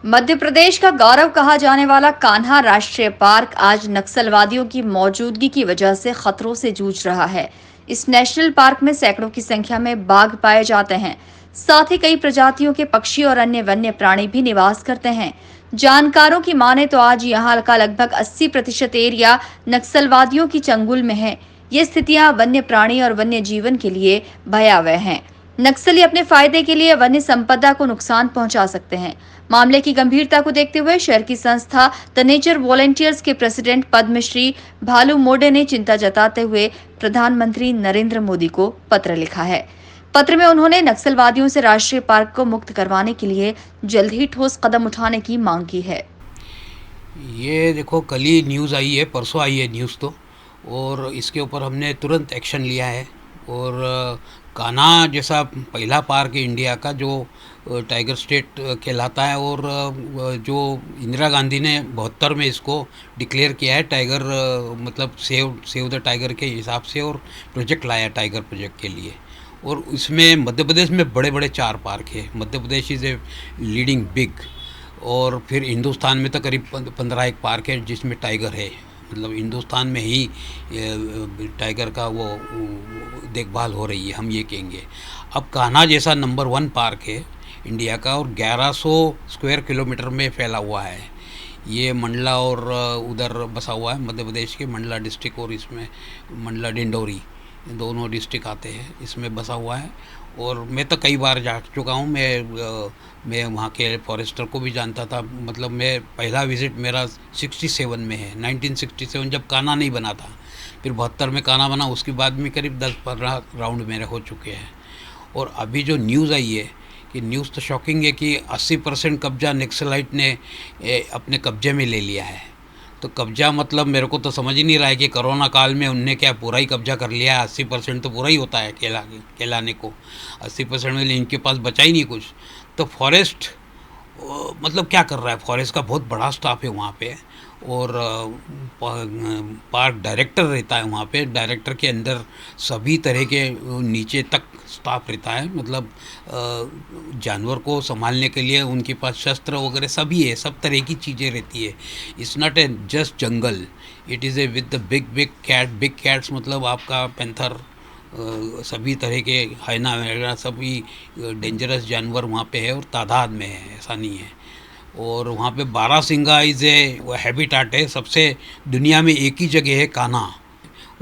मध्य प्रदेश का गौरव कहा जाने वाला कान्हा राष्ट्रीय पार्क आज नक्सलवादियों की मौजूदगी की वजह से खतरों से जूझ रहा है। इस नेशनल पार्क में सैकड़ों की संख्या में बाघ पाए जाते हैं। साथ ही कई प्रजातियों के पक्षी और अन्य वन्य प्राणी भी निवास करते हैं। जानकारों की माने तो आज यहाँ का लगभग 80% एरिया नक्सलवादियों की चंगुल में है। ये स्थितियां वन्य प्राणी और वन्य जीवन के लिए भयावह हैं। नक्सली अपने फायदे के लिए वन्य संपदा को नुकसान पहुंचा सकते हैं। मामले की गंभीरता को देखते हुए शहर की संस्था द नेचर वॉलंटियर्स के प्रेसिडेंट पद्मश्री भालू मोडे ने चिंता जताते हुए प्रधानमंत्री नरेंद्र मोदी को पत्र लिखा है। पत्र में उन्होंने नक्सलवादियों से राष्ट्रीय पार्क को मुक्त करवाने के लिए जल्द ही ठोस कदम उठाने की मांग की है। ये देखो, कल ही न्यूज़ आई है, परसों आई है न्यूज़ तो, और इसके ऊपर हमने तुरंत एक्शन लिया है। और कान्हा जैसा पहला पार्क है इंडिया का जो टाइगर स्टेट कहलाता है, और जो इंदिरा गांधी ने 72 में इसको डिक्लेयर किया है टाइगर, मतलब सेव द टाइगर के हिसाब से, और प्रोजेक्ट लाया टाइगर प्रोजेक्ट के लिए। और इसमें मध्य प्रदेश में बड़े बड़े 4 पार्क है। Madhya Pradesh is a leading big. और फिर हिंदुस्तान में तो करीब 15 एक पार्क है जिसमें टाइगर है। मतलब हिंदुस्तान में ही टाइगर का वो देखभाल हो रही है, हम ये कहेंगे। अब कान्हा जैसा नंबर 1 पार्क है इंडिया का, और 1100 स्क्वायर किलोमीटर में फैला हुआ है। ये मंडला और उधर बसा हुआ है, मध्य प्रदेश के मंडला डिस्ट्रिक्ट, और इसमें मंडला डिंडोरी दोनों डिस्ट्रिक्ट आते हैं, इसमें बसा हुआ है। और मैं तो कई बार जा चुका हूँ। मैं वहाँ के फॉरेस्टर को भी जानता था। मतलब मैं पहला विज़िट मेरा 67 में है, 1967, जब कान्हा नहीं बना था। फिर 72 में कान्हा बना, उसके बाद में करीब 10-15 राउंड मेरे हो चुके हैं। और अभी जो न्यूज़ आई है कि न्यूज़ तो शॉकिंग है कि 80% कब्जा नक्सलाइट ने अपने कब्जे में ले लिया है। तो कब्जा मतलब मेरे को तो समझ ही नहीं रहा है कि कोरोना काल में उनने क्या पूरा ही कब्जा कर लिया है। 80% तो पूरा ही होता है कहलाने को, 80% में इनके पास बचा ही नहीं कुछ। तो फॉरेस्ट मतलब क्या कर रहा है, फॉरेस्ट का बहुत बड़ा स्टाफ है वहाँ पे। और पार्क डायरेक्टर रहता है वहाँ पे। डायरेक्टर के अंदर सभी तरह के नीचे तक स्टाफ रहता है। मतलब जानवर को संभालने के लिए उनके पास शस्त्र वगैरह सभी है, सब तरह की चीज़ें रहती है। It's not a just jungle, it is a with the big cats, मतलब आपका पैंथर, सभी तरह के हाइना वगैरह सभी डेंजरस जानवर वहाँ पे है, और तादाद में है, ऐसा नहीं है। और वहाँ पे बारहसिंगा इज़ ए हैबिटाट है, सबसे दुनिया में एक ही जगह है कान्हा।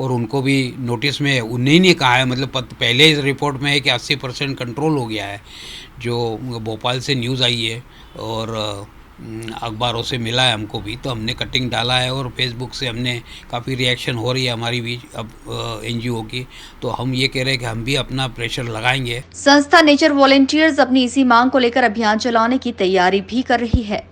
और उनको भी नोटिस में उन्हीं ने कहा है, मतलब पहले इस रिपोर्ट में है कि 80% कंट्रोल हो गया है। जो भोपाल से न्यूज़ आई है और अखबारों से मिला है हमको भी, तो हमने कटिंग डाला है। और फेसबुक से हमने काफ़ी रिएक्शन हो रही है हमारी भी अब एनजीओ की। तो हम ये कह रहे हैं कि हम भी अपना प्रेशर लगाएंगे। संस्था नेचर वॉलंटियर्स अपनी इसी मांग को लेकर अभियान चलाने की तैयारी भी कर रही है।